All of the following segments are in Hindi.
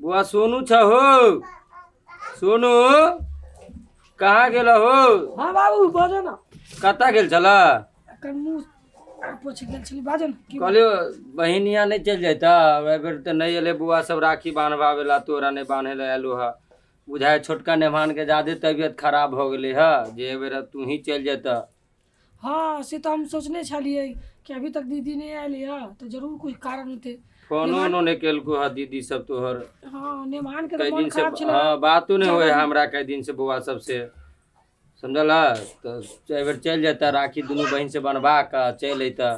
बुआ सोनू छ हो। सोनू कहाँ गेल हो? हाँ बाबू बाजो ना। कतऽ गेल छल? एकर मुँह पोछे गेल छली, बाजो ना की बात? कहलियो बहिन यहाँ नहीं चल जाता। एहि बेर तऽ नहीं एले बुआ सब राखी बांधवावेला, तोरा नहीं बांधे ला एलो ह। बुझाय छोटका नेमान के ज्यादे तबियत खराब हो गेले ह जे एहि बेर तू ही चल जाता। हाँ से तो हम सोचने छलिए कि अभी तक दीदी नहीं आयली है तो जरूर कुछ कारण होते। फोनो उन्होंने केलको ह दीदी सब तोहर। हाँ नेमान के कई तो मन दिन से खराब छले। हाँ बातो नहीं हुए ज्यादा हमरा कई दिन से बुआ सबसे, समझल। तो एहि बेर चल जाता, राखी दुनू बहिन से बनवा के चल अता।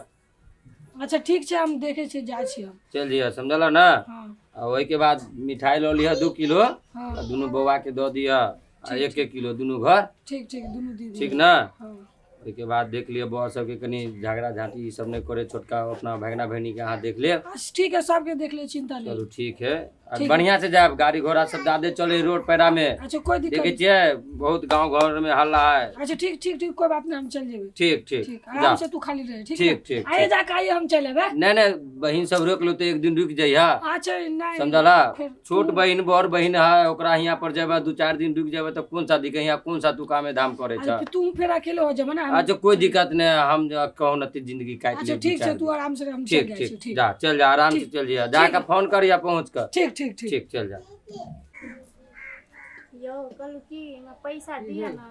अच्छा ठीक है, हम देखे छे जाय छी हम। चल जिया, समझल ना। हाँ आ ओहि के बाद मिठाई लो लिया 2 किलो। हाँ आ दुनू बौआ के दो दिया आ ठीक, 1-1 किलो दुनू घर। ठीक ठीक दोनों दीदी। ठीक ना। हाँ ओहिके बाद देख लिया बौआ सबके कनी झगड़ा झांटी ई सब नहीं करे। छोटका अपना भगना बहनी के हाथ देख ले। अच्छा, ठीक है सबके देख ले, चिंता नहीं। चलो ठीक है। और ठीक है। बढ़िया से जाए, गाड़ी घोड़ा सब ज्यादा चले रोड पैरा में। अच्छा कोई दिक्कत देखे नहीं। छिए बहुत गांव घर में हल्ला है। अच्छा ठीक ठीक ठीक कोई बात नहीं, हम चल जेबे। ठीक ठीक ठीक जा। आराम से तू खाली रहे, ठीक ठीक, है? ठीक, आइए ठीक। जाके आइए हम चले बे। नहीं नहीं बहिन सब रोक लो तो एक दिन रुक जाइया। अच्छा नहीं समझला। फिर छोट तू- बहिन बड़ बहिन है, ओकरा यहाँ पर जेबे 2-4 दिन रुक जेबे तो कौन सा दिखे, यहाँ कौन सा तू कामे धाम करे अच्छा, छ। फिर तुम फिर अकेले हो जाबे ना हम- अच्छा कोई दिक्कत नहीं, हम कहो न जिंदगी काट अच्छा ले ठीक है, 2-4 तू दिन। आराम से हम चल ठीक जाए ठीक ठीक जा, चल जा आराम से ठीक, चल जा, ठीक जाकर है। फोन कर या पहुँच कर। ठीक ठीक ठीक। ठीक चल जा। यो कहलू कि पैसा दियो ना,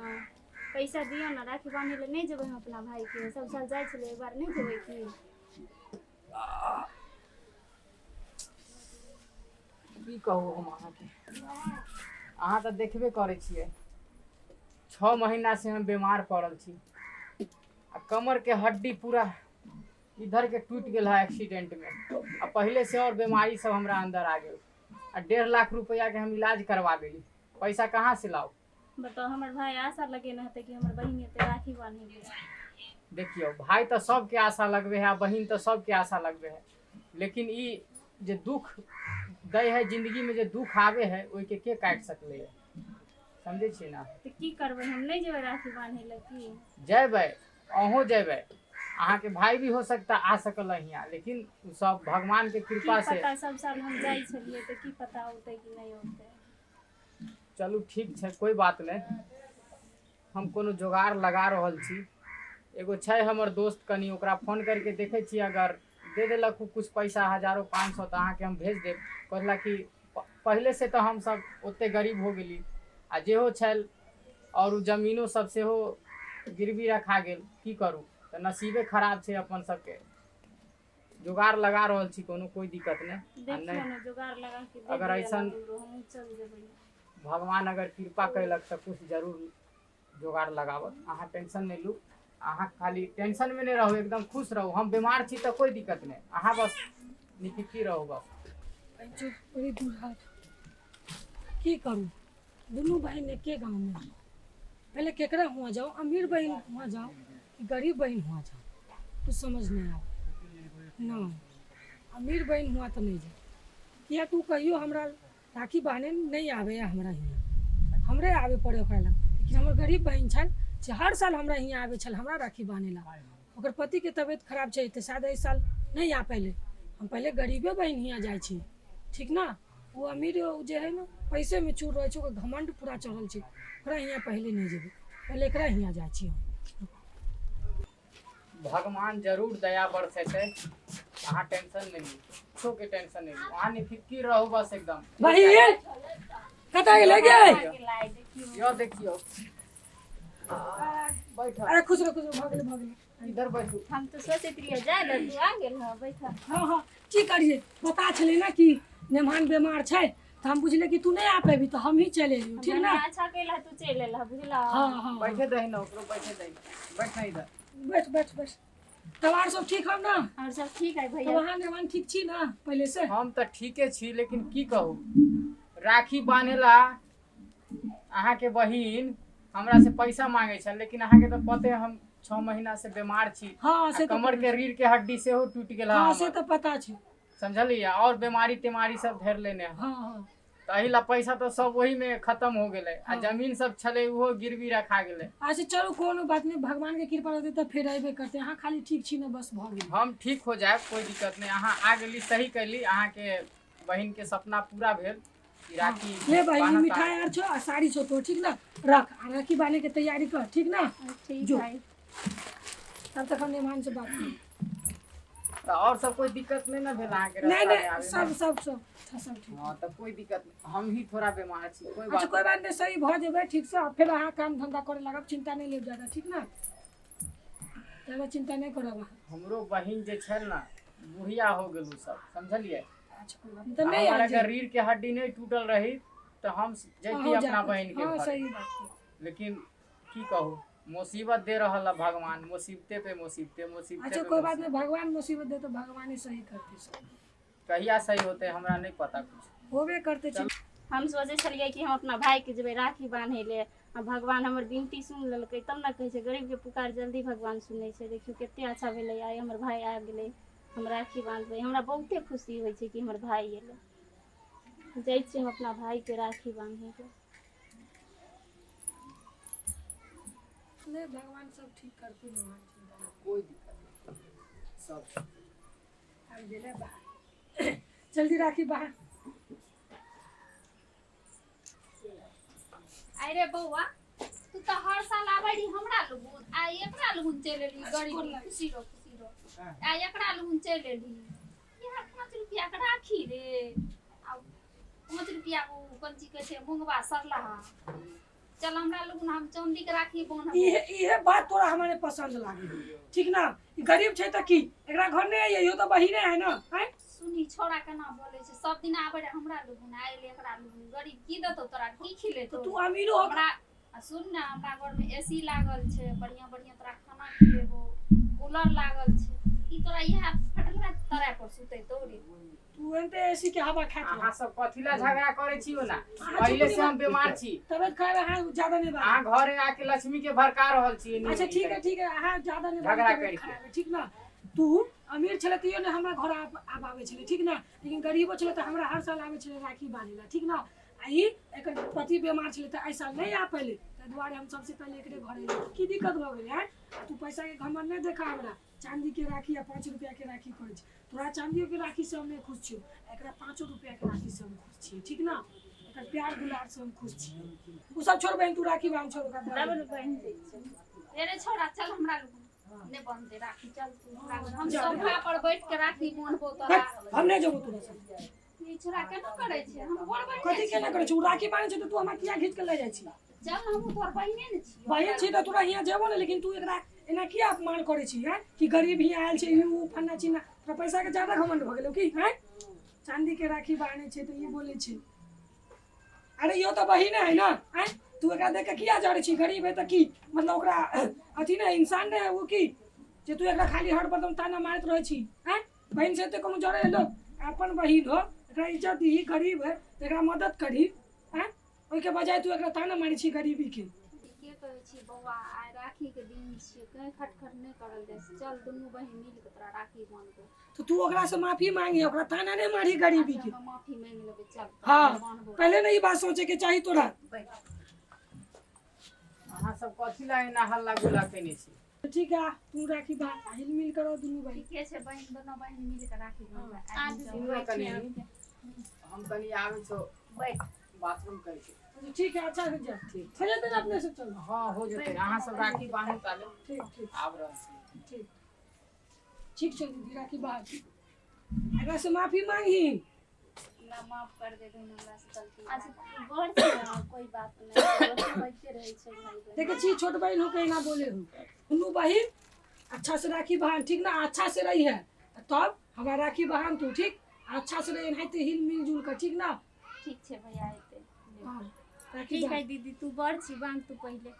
पैसा दियो ना, राखी बांधे ले नहीं जेबै हम अपना भाई के। सब साल जाय छलै, एक बार नहीं जेबै की? की कहू हम अहाँके, अहाँ तऽ देखबे करै छियै 6 महीना से हम बीमार पड़ल छी। आ कमर के हड्डी पूरा इधर के टूट गेल है एक्सीडेंट में। आ पहले से और बीमारी सब हमरा अंदर आ गई। आ 1.5 लाख रुपया के हम इलाज करवा लेली। पैसा कहाँ से लाओ? बताओ, हमर भाई आशा लगेने हते कि हमर बहिन एते राखी बांधे। देखियो भाई तो सबके आशा लगबे है, बहिन तो सबके आशा लगबे है, लेकिन ई जे दुख दे है जिंदगी में, जे दुख आवे है ओहि के काट सकले है, समझे छी ना। तो की करबै, हम नहीं जेबै राखी बांधे ले की? जेबै, अहूँ जेबै। अहाँ के भाई भी हो सकता आ सकल यहाँ, लेकिन उ सब भगवान के की कृपा से। पता, सब साल हम जाय छलिए तो की पता होते कि नहीं होते। चलू ठीक छै, कोई बात नहीं। हम कोनो जोगाड़ लगा रहल छी। एगो छै हमर दोस्त, कनी ओकरा फोन करके देखे छी, अगर दे देलक कुछ पैसा 1000-500 तो अहाँ के हम भेज देब। कहला कि पहले से तो हम सब ओते गरीब हो गेली, आ जेहो छल और उ जमीनो सब सेहो गिरवी रखा गेल। की करू, तो नसीबे खराब छै अपन सबके। जुगाड़ लगा रहल छी, कोनो कोई दिक्कत नहीं। आ देखियो नहीं ना जुगाड़ लगा के दे अगर दिया ऐसन हमरो, हम चल जेबै। भगवान अगर कृपा कैलक तो कुछ जरूर जुगाड़ लगावत। अहाँ टेंशन नहीं लू, अहाँ खाली टेंशन में नहीं रहू, एकदम खुश रहू। हम बीमार छी तो कोई दिक्कत नहीं, अहाँ बस निफिकी रहू बस। चुप बड़ी दूर हाथ की करूँ, दोनों बहन एके गांव में हैं। पहले केकरा हुआ जाओ, अमीर बहन हुआ जाओ कि गरीब बहन हुआ जाओ, कुछ समझ नहीं आओ ना। अमीर बहन हुआ तो नहीं जाए, या तू कहियो हमरा राखी बांधे नहीं आवे हमरा हियाँ, हमरे आवे पड़े ओकरा लग। लेकिन हमर गरीब बहन छल जे हर साल हमरा हियाँ आवे छल हमरा राखी बांधे ला। ओकर पति के तबियत खराब छै तो शायद इस साल नहीं आ पहले। हम पहले गरीबे बहन हियाँ जाए छी, ठीक ना। वो अमीर जे है ना पैसे में चूर रहे छै, ओकर घमंड पूरा चढ़ल छै, ओकरा हियाँ पहले नहीं जेबै, पहले एकरा हियाँ जाए छी हम। भगवान जरूर दया बरसेते, अहाँ टेंशन नहीं ली, कुछो के टेंशन नहीं ली, अहाँ निफिकी रहू बस एकदम। भाई कता गेले गे? यो देखियो, बैठ, अरे खुश रहो भाग ले। इधर बैठू। हम तो सोचे रहिए जाए ले, तू आ गेल ह, बैठा। हाँ हाँ की करिए, पता चले ना कि मेहमान बीमार छै तो हम बुझले कि तू नहीं आ पेबी तो हम ही चले एलियो, ठीक ना। अच्छा केला तू चल एला, बुझला। हाँ हाँ बैठे दही ना, ओकरो बैठे दही, बैठ ना इधर। बैठ बैठ बैठ। तवार सब ठीक हम ना? और सब ठीक है तो भैया। वहाँ मेहमान ठीक छी ना पहले से? हम तो ठीके छी, लेकिन की कहू, राखी बांधेला अहाँ के बहिन हमरा से पैसा मांगे छै, लेकिन अहाँ के तो पते हम 6 महीना से बीमार छी। हाँ से तो कमर के रीढ़ के हड्डी से हो टूट गेल है हाँ हमर। से तो पता छै। समझलिए, और बीमारी तीमारी सब घेर लेने हैं। हाँ हाँ तो एही ला पैसा तो सब वही में खत्म हो गेले। आ हाँ। जमीन सब छले वो गिरवी रखा गेले। अच्छा चलो कोनो बात नहीं, भगवान के कृपा रहते तो फिर अबे करते। हाँ खाली ठीक छी ना बस भ गेल। हम ठीक हो जाए, कोई दिक्कत नहीं। अहाँ आ गेली, सही कैली, अहाँ के बहिन के सपना पूरा भेल। कि राखी ले भाई ये बान्हता मिठाई आर छो आ साड़ी छो तो ठीक ना रख आ राखी बांधे के तैयारी कर ठीक ना ठीक जो। है तब तक हम मेहमान से बात करें। तो और सब कोई दिक्कत नहीं ना भेल अहाँ के नहीं रास्ता में नहीं आवे सब में? सब सब अच्छा सब ठीक। हाँ तो कोई दिक्कत नहीं, हम ही थोड़ा बीमार छी, कोई अच्छा बात कोई बात नहीं सही भ जेबे ठीक से फिर अहाँ काम धंधा करे लगब चिंता नहीं ले ज्यादा ठीक ना ज्यादा चिंता नहीं करब अहाँ। हमरो बहिन जे छल ना बुढ़िया हो गेलू सब समझलिए। अच्छा कोई बात नहीं तो नहीं हमारा आ अगर रीढ़ के हड्डी नहीं टूटल रही तो हम जैती अपना बहन के हाँ घर। सही बात है। लेकिन की कहूँ मुसीबत दे रहा है भगवान, मुसीबते पे मुसीबते मुसीबते अच्छा पे कोई बात मुसीबत। नहीं भगवान मुसीबत दे तो भगवान ही सही करते सब कहिया सही होते हमरा नहीं पता कुछ। होबे करते चल। हम सोचे छलिए कि हम अपना भाई के जेबै राखी बांधे ले आ भगवान हमर विनती सुन लेलकै तब ना कहै छै गरीब के पुकार जल्दी भगवान सुनै छै। देखियो कते अच्छा भेलै आइ हमर भाई आ गेलै हम राखी बांधबै हमरा बहुते खुशी होइ छै कि हमर भाई एलै जाइ छियै हम अपना भाई के राखी बांधे के। नहीं भगवान सब ठीक करते भगवान चिंता नहीं कोई दिक्कत नहीं सब अब गेले बाहर जल्दी राखी बाहर। अरे बौआ तू तो हर साल आबै रही हमरा लगुन आ एकरा लगुन चल एली गरीब खुशी रो आ एकरा लगुन चल एली यहाँ 5 रुपया के राखी रे आ 5 रुपया को कंची के छे मुंगवा सरला चल हमरा लगुन हम चांदी के राखी बांधब। ये बात तोरा हमारे पसंद लागे ठीक ना ई गरीब छै त की एकरा घर नहीं है यो तो बहिने है ना हैं। सुनी छोड़ा केना बोले छे सब दिन आबै रे हमरा लगुन आइले एकरा लगुन गरीब की देतौ तोरा की खिलेतौ। तो तू अमीर हो हमरा आ सुन ना हमरा घर में एसी लागल छे बढ़िया बढ़िया तोरा खाना खिलेबो कूलर लागल छे ई तोरा यहाँ फटला तोरा पर सुतै तोरे। तू एनते एसी के हवा खात अहाँ सब कथिला झगड़ा करे छियो ना, पहले से हम बीमार छी। तबियत खराब है ज्यादा नहीं बात। अहाँ घरे आके लक्ष्मी के भड़का रहल छी। अच्छा ठीक है हाँ ज्यादा नहीं झगड़ा बात करके। ठीक ना तू अमीर छले तो ने हमरा घर आब आवे छले ठीक ना लेकिन गरीबो छले तो हमरा हर साल आवे छले राखी बांधेला ठीक ना आई एकर पति बीमार छले तो ऐसा नहीं आ पहले ताहि दुआरे हम सबसे पहले एकरे घर एलिए की दिक्कत भ गेलै है। तू पैसा के घमंड नहीं देखा हमरा चांदी के राखी या 5 रुपया के राखी कहै छै तोरा चांदियो के राखी से हम नहीं खुश छियो एकरा 5 रुपया के राखी से हम खुश छियै ठीक ना एकर प्यार दुलार से हम खुश छियै। उ सब छोड़ बहन तू राखी बांध छोड़ ओकरा बराबर बहन दै छै अरे छोड़ा चल हमरा लगुन ने बांध दे राखी चल तू हमरा लगुन हम सोफा पर बैठ के राखी बांधबो तोरा। हम नहीं जेबो तोरा साथ ई छोड़ा केना करे छे हम बड़ बड़ कथी केना करै छी उ राखी बांधै छै त तू हमरा किया खींच के ले जाइ छी। चल हम तोर बहिने ने छी बहन छी त तोरा हियां जेबो ने लेकिन तू एकरा एना किया अपमान करै छी हैं कि गरीब ही आयल छै यू फन्ना चिन्ना तोरा पैसा के ज्यादा घमंड भ गेलौ की हैं चांदी के राखी बांधै छै त ये बोले छै। अरे यो त बहिने है ना हैं तू एकरा देख के किया जड़ै छी गरीब है त की मतलब ओकरा अथी ने इंसान ने वो की जे तू एकरा खाली हर बदम ताना मारत रहै छी हैं बहन से त कोनो जड़े लो अपन बहिन हो एकरा इज्जत दी गरीब है एकरा मदद करी हैं ओइ के बजाय तू एकरा ताना मारै छी गरीबी के। के कहै छी बौआ आइ राखी के दिन छियै कहीं खटखट नहीं करल जाय छै चल दुनू बहिन मिल के तोरा राखी बांधबो। तो तू ओकरा से माफी मांगी ओकरा ताना नहीं मारी गरीबी के। हम माफी मांग लेबै चल हाँ बांधबो। पहले नहीं बात सोचे के चाहिए तोरा। अहाँ सब कथिला एना हल्ला गुल्ला केने छी। ठीक है तू राखी बांध हिल मिल करो दुनू भाई। ठीके छै बहिन दोनों बहिन मिल के राखी बांधबै आज सुनो कनी हम कनी आबै छौ बैठ बाथरूम करे छी। ठीक है अच्छा हो जा ठीक हो जाते ना अपने से चल। हाँ हो जेतै अहाँ सब राखी बांधू ताले ठीक ठीक आब रहल छी। ठीक ठीक चल दीदी राखी बांध एकरा से माफी मांगी। ना माफ कर दे बहन हमरा से गलती अच्छा बड़ छै ना कोई बात नहीं बैठे रहै छै भाई बहन। देखे छी छोट बहन हो के ना बोले हो दुनू बहन अच्छा से राखी बांध ठीक ना अच्छा से रही है तब हमारा राखी बांध तू ठीक अच्छा से रही है हिल मिल जुल कर ठीक ना। ठीक छै भैया एते हाँ राखी ठीक है बांध। दीदी तू बड़ छी बांध तू पहले।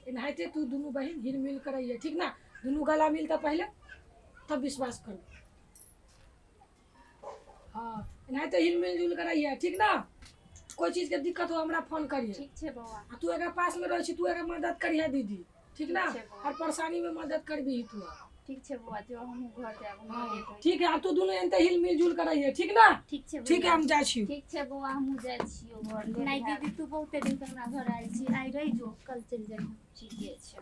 एनाहिते तू दुनू बहन हिल मिल कर रहिए, ठीक ना? दुनू गला मिलता पहले, तब विश्वास कर। हाँ, एनाहिते हिल मिल जुल कर रहिए, ठीक ना? कोई चीज के दिक्कत हो हमरा फोन करिए। ठीक छै बौआ। आ तू एकरा पास में रह छी, तू एकरा मदद करिए दीदी, ठीक ना? ठीक छै बौआ। हर परेशानी में मदद करबी तू। ठीक छै बौआ, जो हम घर जाब हम हाँ, लेट होई। ठीक है, अब तू दोनों एनते हिल मिल जुल कर रहिए, ठीक ना? ठीक छै ठीक है, बौआ। हम जाइ छी। ठीक छै बौआ, हमहूँ जाइ छियौ घर। नहीं दीदी तू बहुते दिन तक हमरा घर आयल छी, आइ रही जो, कल चलि जाइए। ठीके छै।